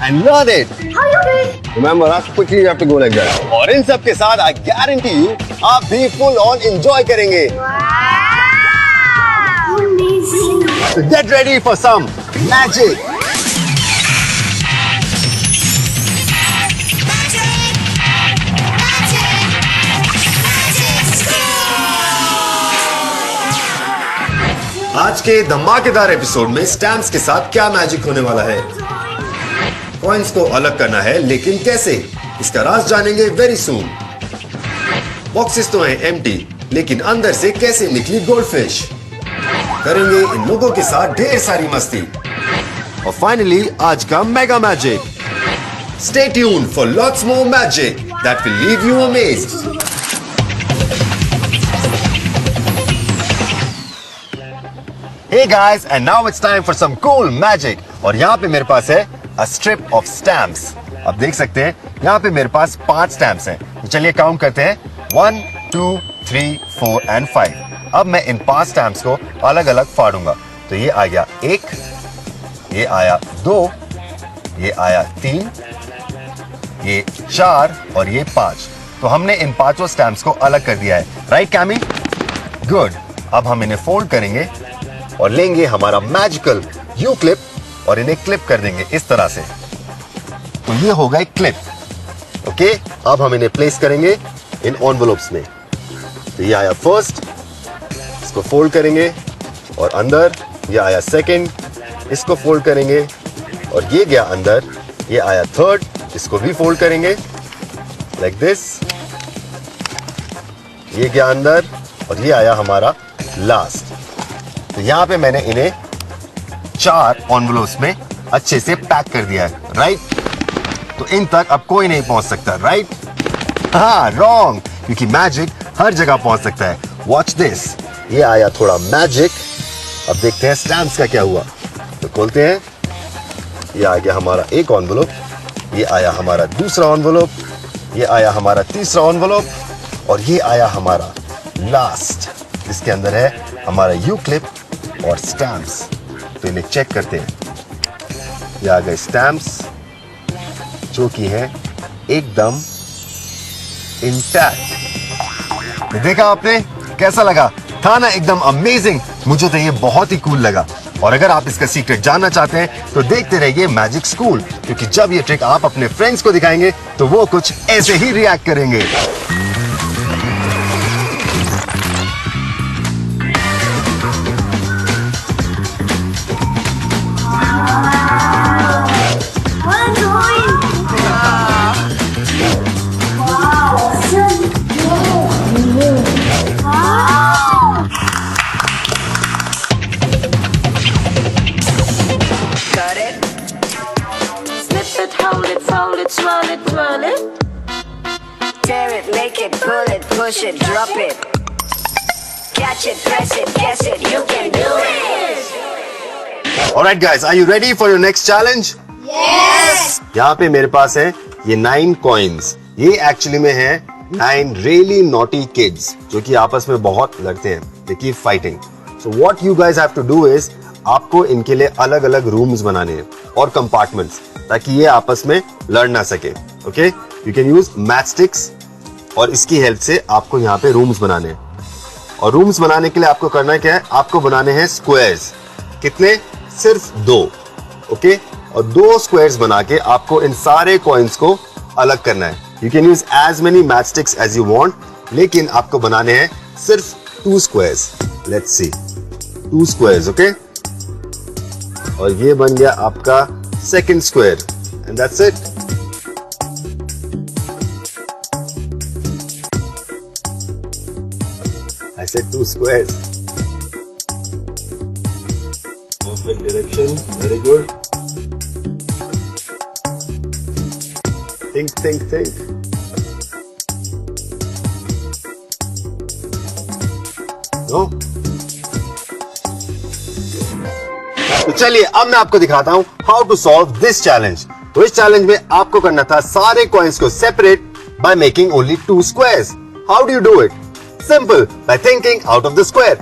and learn it. How you do it? Remember, how quickly you have to go like that. और इन सब के साथ I guarantee you, आप भी full on enjoy करेंगे. Wow! Amazing. So get ready for some magic. आज के धमाकेदार एपिसोड में स्टैम्प्स के साथ क्या मैजिक होने वाला है. कॉइन्स को अलग करना है, लेकिन कैसे, इसका राज जानेंगे वेरी सून. बॉक्सेस तो हैं एम्प्टी, लेकिन अंदर से कैसे निकली गोल्डफिश. करेंगे इन लोगों के साथ ढेर सारी मस्ती. और फाइनली आज का mega magic. Stay tuned for lots more magic that will leave you amazed. Hey guys, and now it's time for some cool magic. और यहाँ पे मेरे पास है a strip of stamps. आप देख सकते हैं यहाँ पे मेरे पास 5 स्टैम्प्स हैं. तो चलिए काउंट करते हैं 1, 2, 3, 4 and 5. अब मैं इन 5 स्टैम्प्स को अलग अलग फाड़ूंगा. तो ये आ गया 1, ये आया 2, ये आया 3, ये 4 और ये 5. तो हमने इन 5 स्टैम्प्स को अलग कर दिया है. Right chemo? गुड. अब हम इन्हें फोल्ड करेंगे और लेंगे हमारा मैजिकल यू क्लिप और इन्हें क्लिप कर देंगे इस तरह से. तो ये हो गए क्लिप. ओके, अब हम इन्हें प्लेस करेंगे इन एनवेलप्स में. तो ये आया फर्स्ट, इसको फोल्ड करेंगे और अंदर. ये आया सेकंड, इसको फोल्ड करेंगे और ये गया अंदर. ये आया थर्ड, इसको भी फोल्ड करेंगे लाइक दिस. ये गया अंदर और ये आया हमारा लास्ट. तो यहाँ पे मैंने इन्हें 4 एनवेलप्स में अच्छे से पैक कर दिया है. राइट? तो इन तक अब कोई नहीं पहुंच सकता. राइट? हाँ, रॉन्ग, क्योंकि मैजिक हर जगह पहुंच सकता है. Watch this. ये आया थोड़ा मैजिक. अब देखते हैं स्टैम्प्स का क्या हुआ. तो खोलते हैं. ये आ गया हमारा एक एनवेलप, ये आया हमारा दूसरा एनवेलप, ये आया हमारा तीसरा एनवेलप और ये आया हमारा लास्ट, जिसके अंदर है हमारा यू क्लिप और स्टैम्प्स. तो इन्हें चेक करते हैं. ये आ गए स्टैम्प्स जो कि है एकदम इंटैक्ट. देखा आपने? कैसा लगा? था ना एकदम अमेजिंग. मुझे तो ये बहुत ही कूल लगा. और अगर आप इसका सीक्रेट जानना चाहते हैं तो देखते रहिए मैजिक स्कूल, क्योंकि जब ये ट्रिक आप अपने फ्रेंड्स को दिखाएंगे तो वो कुछ ऐसे ही रिएक्ट करेंगे. Twirl it, twirl it. Tear it, make it, pull it, push it, drop it. Catch it, press it, guess it, you can do it. Alright guys, are you ready for your next challenge? Yes. यहाँ पे मेरे पास है ये 9 coins. ये actually में है 9 really naughty kids जो कि आपस में बहुत लड़ते हैं. They keep fighting. So what you guys have to do is आपको इनके लिए अलग अलग रूम्स बनाने हैं और कंपार्टमेंट्स, ताकि ये आपस में लड़ ना सके. Okay, you can use match sticks और इसकी हेल्प से आपको यहाँ पे रूम्स बनाने हैं. और रूम्स बनाने के लिए आपको करना क्या है? आपको बनाने हैं स्क्वायर्स. कितने? सिर्फ 2. ओके, और 2 स्क्वायर्स बना के आपको इन सारे कॉइन्स को अलग करना है. You can use as many matchsticks as you want, लेकिन आपको बनाने हैं सिर्फ 2 squares. Let's see, 2 squares. Okay, और ये बन गया आपका second square and that's it. I said 2 squares. Perfect direction. Very good. Think, think, think. No? तो चलिए अब मैं आपको दिखाता हूं how to solve this challenge. तो इस चैलेंज में आपको करना था सारे कॉइन्स को separate by making only 2 squares. How do you do it? Simple, by thinking out of the square.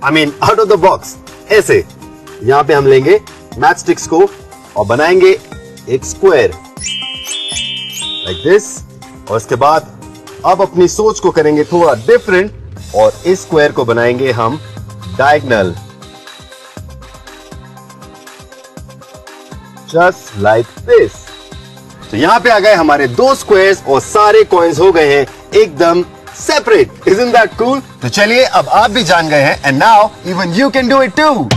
I mean out of the box. ऐसे यहां पे हम लेंगे मैच स्टिक्स को और बनाएंगे एक स्क्वायर लाइक दिस। और उसके बाद अब अपनी सोच को करेंगे थोड़ा डिफरेंट और इस स्क्वायर को बनाएंगे हम डायगोनल, जस्ट लाइक दिस। तो यहां पे आ गए हमारे दो स्क्वायर्स और सारे कॉइन्स हो गए हैं एकदम सेपरेट। Isn't that cool? तो चलिए अब आप भी जान गए हैं and now even you can do it too.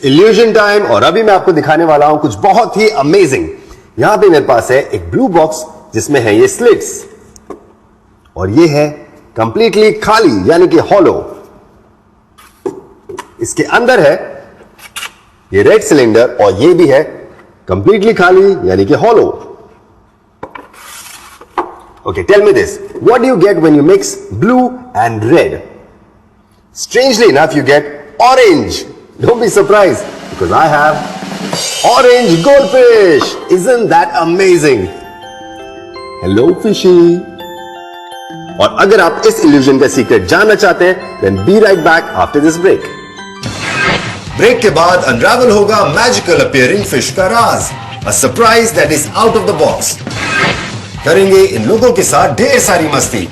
Illusion time. और अभी मैं आपको दिखाने वाला हूं कुछ बहुत ही अमेजिंग। यहां पे मेरे पास है एक ब्लू बॉक्स जिसमें है ये स्लिट्स और ये है कंप्लीटली खाली यानी कि हॉलो। इसके अंदर है ये रेड सिलेंडर और ये भी है कंप्लीटली खाली यानी कि hollow. Okay, tell me this, what do you get when you mix blue and red? Strangely enough, you get orange. Don't be surprised because I have orange goldfish. Isn't that amazing? Hello fishy. और अगर आप इस illusion का secret जानना चाहते हैं then be right back after this break. Break के बाद अनरावल होगा मैजिकल अपीयरिंग फिश का राज, a surprise that is out of the box. करेंगे इन लोगों के साथ ढेर सारी मस्ती।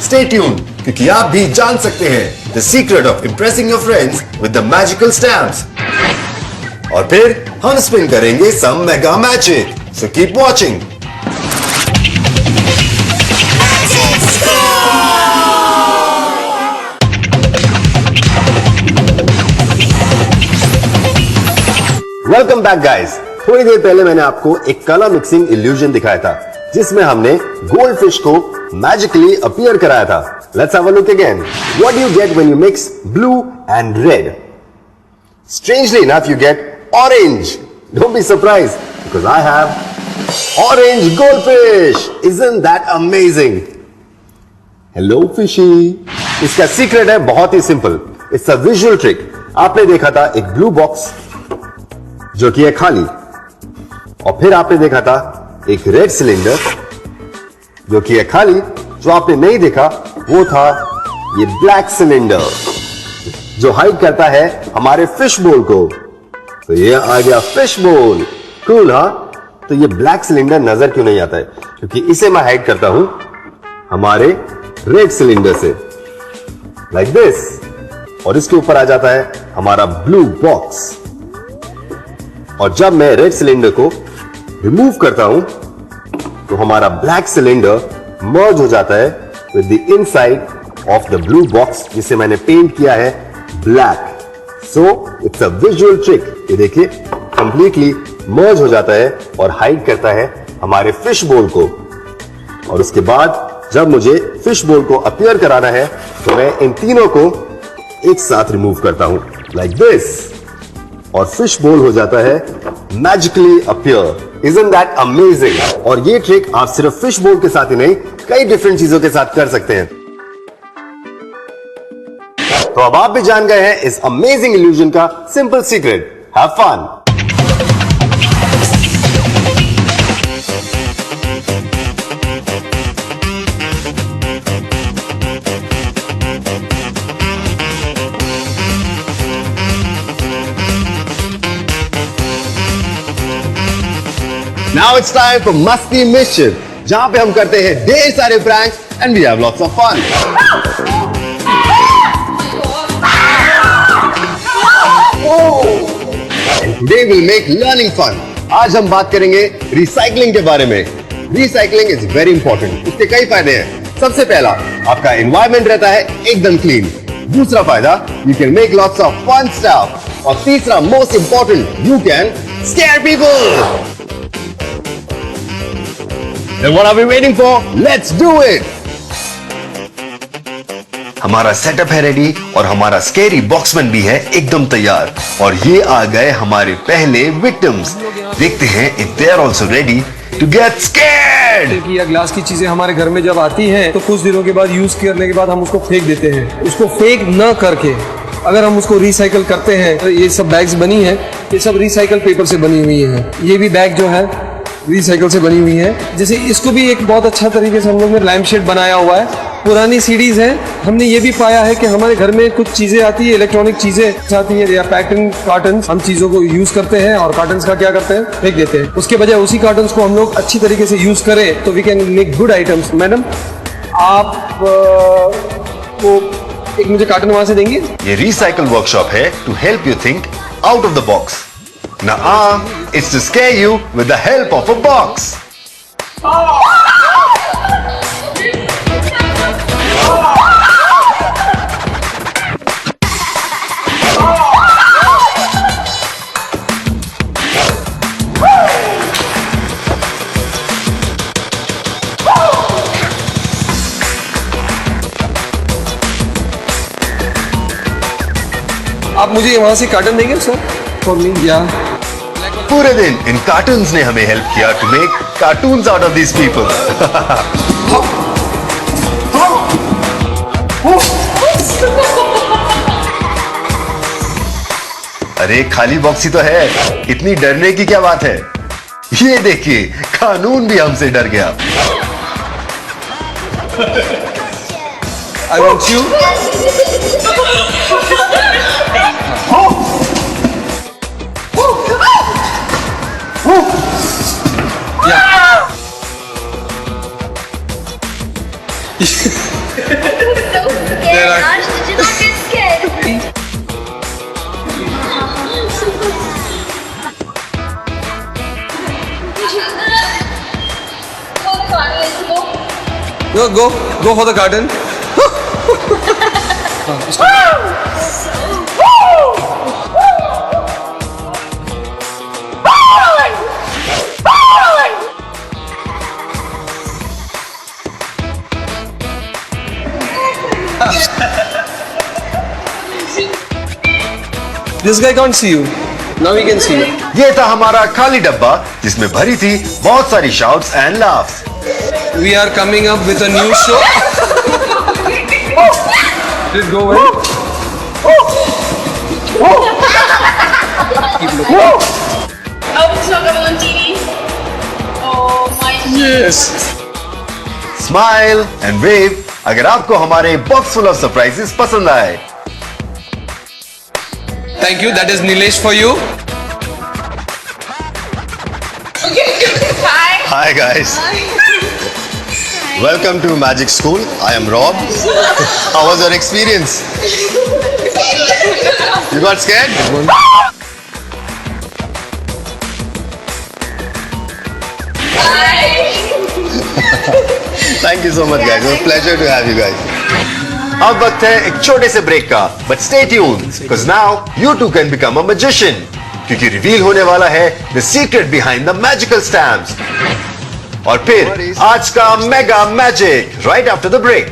Stay tuned क्योंकि आप भी जान सकते हैं the secret of impressing your friends with the magical stamps. और फिर हम स्पिन करेंगे some mega magic. So keep watching. Welcome back guys. थोड़ी देर पहले मैंने आपको एक कलर मिक्सिंग इल्यूजन दिखाया था जिसमें हमने गोल्ड फिश को मैजिकली अपीयर कराया था। Let's have a look again. What do you get when you mix blue and red? Strangely enough you get orange. Don't be surprised because I have orange goldfish. Isn't that amazing? Hello fishy. इसका secret है बहुत ही simple. It's a visual trick. आपने देखा था एक blue box जो कि है खाली और फिर आपने देखा था एक रेड सिलेंडर जो कि है खाली। जो आपने नहीं देखा वो था ये ब्लैक सिलेंडर जो हाइड करता है हमारे फिश बोल को। तो ये आ गया फिश बोल। कूल हाँ? तो ये ब्लैक सिलेंडर नजर क्यों नहीं आता है? क्योंकि इसे मैं हाइड करता हूं हमारे रेड सिलेंडर से लाइक दिस और इसके ऊपर आ जाता है हमारा ब्लू बॉक्स। और जब मैं रेड सिलेंडर को रिमूव करता हूं तो हमारा ब्लैक सिलेंडर मर्ज हो जाता है with the inside of the blue box जिसे मैंने पेंट किया है black. So it's a visual trick. ये देखिए कंप्लीटली मर्ज हो जाता है और हाइड करता है हमारे फिश बोल को। और उसके बाद जब मुझे फिश बोल को अपीयर कराना है तो मैं इन तीनों को एक साथ रिमूव करता हूं लाइक दिस और फिश बोल हो जाता है magically appear. Isn't that amazing? और ये ट्रिक आप सिर्फ फिश बोल के साथ ही नहीं कई डिफरेंट चीजों के साथ कर सकते हैं। तो अब आप भी जान गए हैं इस अमेजिंग इल्यूजन का simple secret. Have fun. Now it's time for मस्ती मिस्चिफ, जहां पे हम करते हैं ढेर सारे pranks and we have lots of fun. Today we'll make learning fun. आज हम बात करेंगे रिसाइकलिंग के बारे में। Recycling is very important. इसके कई फायदे हैं। सबसे पहला, आपका एनवायरमेंट रहता है एकदम क्लीन। दूसरा फायदा, you can make lots of fun stuff. और तीसरा, most important, you can scare people. Then what are we waiting for? Let's do it! हमारा सेटअप है रेडी और हमारा स्केरी बॉक्समैन भी है एकदम तैयार। और ये आ गए हमारे पहले विक्टिम्स। देखते हैं if they are also ready to get scared. या ग्लास की चीजें हमारे घर में जब आती हैं तो कुछ दिनों के बाद यूज करने के बाद हम उसको फेंक देते हैं। उसको फेंक न करके अगर हम उसको रिसाइकल करते हैं तो ये सब बैग्स बनी है, ये सब रिसाइकल पेपर से बनी हुई है। ये भी बैग जो है रिसाइकल से बनी हुई है। जैसे इसको भी एक बहुत अच्छा तरीके से हम लोग ने लैम्प शेड बनाया हुआ है। पुरानी सीडीज है। हमने ये भी पाया है कि हमारे घर में कुछ चीजें आती है, इलेक्ट्रॉनिक चीजें आती है या पैकिंग कार्टन, हम चीजों को यूज करते हैं और कार्टन्स का क्या करते हैं, फेंक देते हैं। उसके बजाय उसी कार्टन्स को हम लोग अच्छी तरीके से यूज करें तो we can make good items. Madam, आप वो एक मुझे कार्टन वहां से देंगे? ये रिसाइकल वर्कशॉप है to help you think out of the box. It's to scare you with the help of a box. आप मुझे वहां से कार्टन देंगे सर फॉर मी? या पूरे दिन इन कार्टून्स ने हमें हेल्प किया to make cartoons out of these people. अरे खाली बॉक्स ही तो है, इतनी डरने की क्या बात है? ये देखिए, कानून भी हमसे डर गया। I want you. Raj, did you not get scared? Go for the garden. This guy can't see you. Now he can see you. ये था हमारा खाली डब्बा जिसमें भरी थी बहुत सारी shouts and laughs. We are coming up with a new show. Just go away. Keep looking. Oh, it's not going on TV. Oh my. Yes. Smile and wave अगर आपको हमारे बॉक्स फुल ऑफ सरप्राइजेस पसंद आए। Thank you. That is Nilesh for you. Hi. Hi guys. Welcome to Magic School. I am Rob. How was your experience? You got scared? Thank you so much guys. It was a pleasure to have you guys. अब वक्त है एक छोटे से break का, but stay tuned because now you too can become a magician. क्योंकि reveal होने वाला है the secret behind the magical stamps. और फिर आज का mega magic right after the break.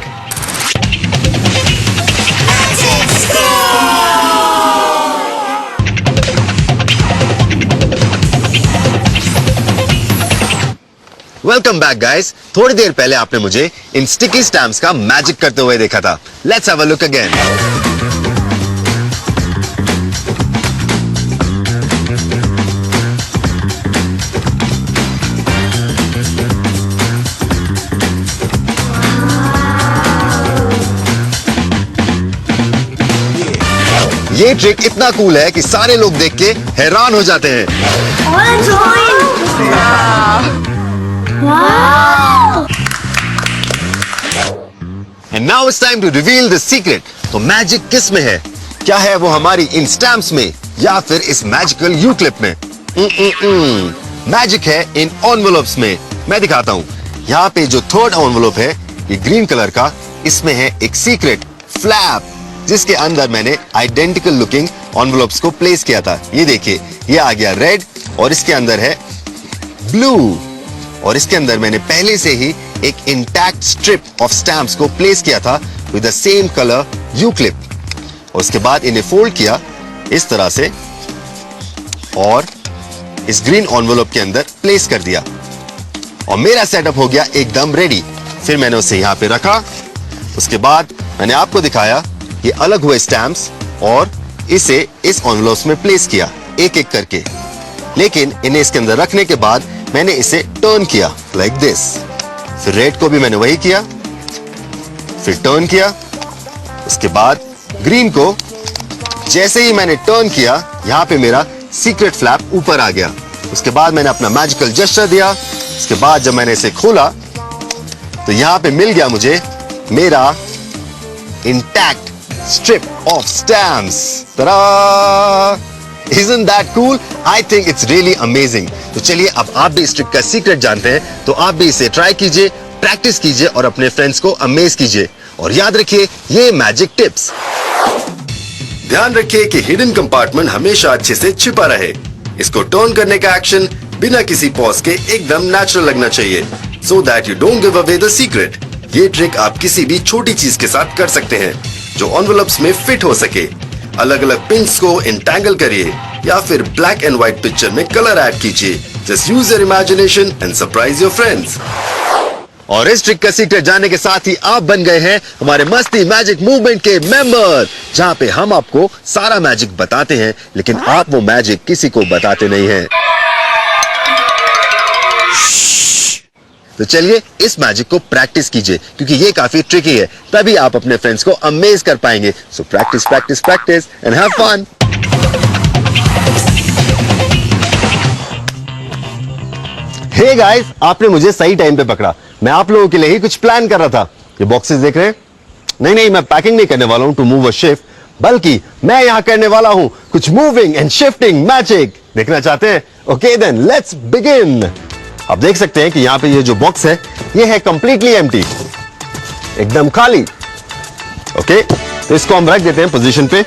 Welcome back guys. थोड़ी देर पहले आपने मुझे इन स्टिकी स्टैम्प्स का मैजिक करते हुए देखा था। Let's have a look again. ये ट्रिक इतना कूल है कि सारे लोग देख के हैरान हो जाते हैं। And now it's time to reveal the secret. तो मैजिक किस में है? क्या है वो हमारी इन स्टैम्प्स में या फिर इस मैजिकल यू क्लिप में? मैजिक है इन एनवेलप्स में। मैं दिखाता हूं। यहाँ पे जो थर्ड एनवेलप है ये ग्रीन कलर का, इसमें है एक सीक्रेट फ्लैप जिसके अंदर मैंने आइडेंटिकल लुकिंग एनवेलप्स को प्लेस किया था। ये देखिए, ये आ गया रेड और इसके अंदर है ब्लू और इसके अंदर मैंने पहले से ही एक इंटैक्ट स्ट्रिप ऑफ स्टैम्प्स को प्लेस किया था with the same colour you clip. और उसके बाद इन्हें फोल्ड किया इस तरह से और इस ग्रीन एनवेलप के अंदर प्लेस कर दिया और मेरा सेटअप हो गया एकदम रेडी। फिर मैंने उसे यहाँ पे रखा। उसके बाद मैंने आपको दिखाया ये अलग हुए स्टैम्प्स और इसे इस एनवेलप्स में प्लेस किया एक एक करके। लेकिन इन्हें इसके अंदर रखने के बाद मैंने इसे टर्न किया लाइक दिस। फिर रेड को भी मैंने वही किया, फिर टर्न किया। उसके बाद ग्रीन को जैसे ही मैंने टर्न किया यहाँ पे मेरा सीक्रेट फ्लैप ऊपर आ गया। उसके बाद मैंने अपना मैजिकल जेस्चर दिया। उसके बाद जब मैंने इसे खोला तो यहाँ पे मिल गया मुझे मेरा intact strip of stamps. Ta-da! Isn't that cool? I think it's really amazing. तो चलिए अब आप भी इस ट्रिक का सीक्रेट जानते हैं, तो आप भी इसे ट्राई कीजिए, प्रैक्टिस कीजिए और अपने फ्रेंड्स को अमेज कीजिए। और याद रखिए ये मैजिक टिप्स। ध्यान रखिए कि हिडन कंपार्टमेंट हमेशा अच्छे से छिपा रहे। इसको टर्न करने का एक्शन बिना किसी पॉज के एकदम नेचुरल लगना चाहिए, so that you don't give away the secret. ये ट्रिक आप किसी भी छोटी चीज के साथ कर सकते हैं जो एनवेलप्स में फिट हो सके। अलग अलग पिंस को इंटैंगल करिए या फिर ब्लैक एंड व्हाइट पिक्चर में कलर ऐड कीजिए। Just use your imagination and surprise your friends. और इस ट्रिक का सीक्रेट जानने के साथ ही आप बन गए हैं हमारे मस्ती मैजिक मूवमेंट के मेंबर, जहां पे हम आपको सारा मैजिक बताते हैं लेकिन आप वो मैजिक किसी को बताते नहीं हैं। तो चलिए इस मैजिक को प्रैक्टिस कीजिए क्योंकि ये काफी ट्रिकी है, तभी आप अपने फ्रेंड्स को अमेज कर पाएंगे। So practice practice practice and have fun. Hey guys, आपने मुझे सही टाइम पे पकड़ा। मैं आप लोगों के लिए ही कुछ प्लान कर रहा था। ये बॉक्सेस देख रहे हैं? नहीं, मैं पैकिंग नहीं करने वाला हूं टू मूव अ शिफ्ट, बल्कि मैं यहां करने वाला हूं कुछ मूविंग एंड शिफ्टिंग मैजिक। देखना चाहते हैं? Okay then let's begin. आप देख सकते हैं कि यहाँ पे ये जो बॉक्स है ये है कंप्लीटली एम्प्टी, एकदम खाली। ओके, तो इसको हम रख देते हैं पोजीशन पे।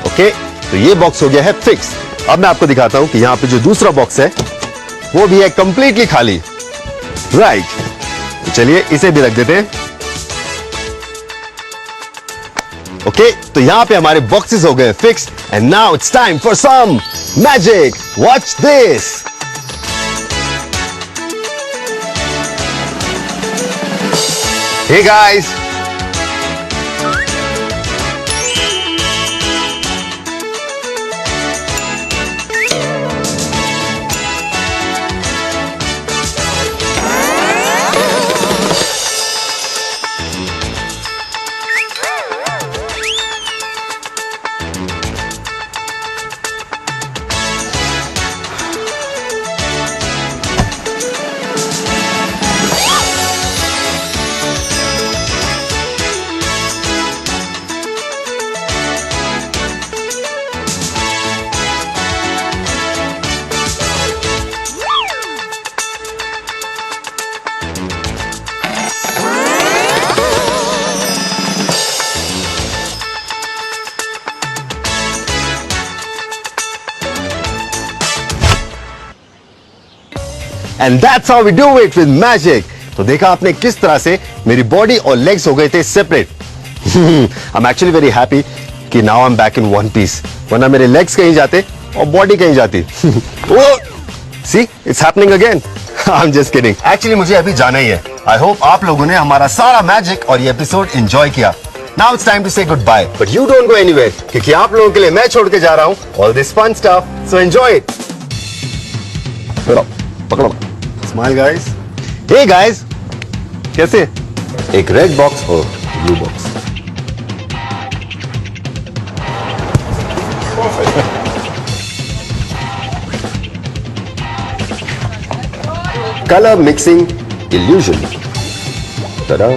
ओके, तो ये बॉक्स हो गया है फिक्स। अब मैं आपको दिखाता हूं कि यहाँ पे जो दूसरा बॉक्स है वो भी है कंप्लीटली खाली। राइट, तो चलिए इसे भी रख देते हैं। ओके, तो यहां पे हमारे बॉक्सेस हो गए fix and now it's time for some magic. Watch this. Hey guys! And that's how we do it with magic. तो देखा आपने किस तरह से मेरी बॉडी और लेग्स हो गए थे separate. I'm actually very happy कि now I'm back in one piece. वरना मेरे लेग्स कहीं जाते और बॉडी कहीं जाती। See, it's happening again. I'm just kidding. Actually मुझे अभी जाना ही है। I hope आप लोगों ने हमारा सारा मैजिक और ये एपिसोड एंजॉय किया। Now it's time to say goodbye. But you don't go anywhere क्योंकि आप लोगों के लिए मैं छोड़ के जा रहा हूँ all this fun stuff. So enjoy it. पकड़ो। Smile guys. Hey guys, कैसे? एक रेड बॉक्स और blue box. color mixing illusion. Ta-da!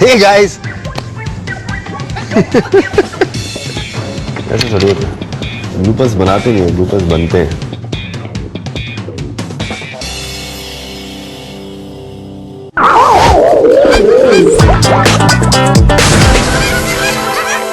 Hey guys! ऐसे थोड़ी होता है, ब्लूपर्स बनाते नहीं है, ब्लूपर्स बनते हैं.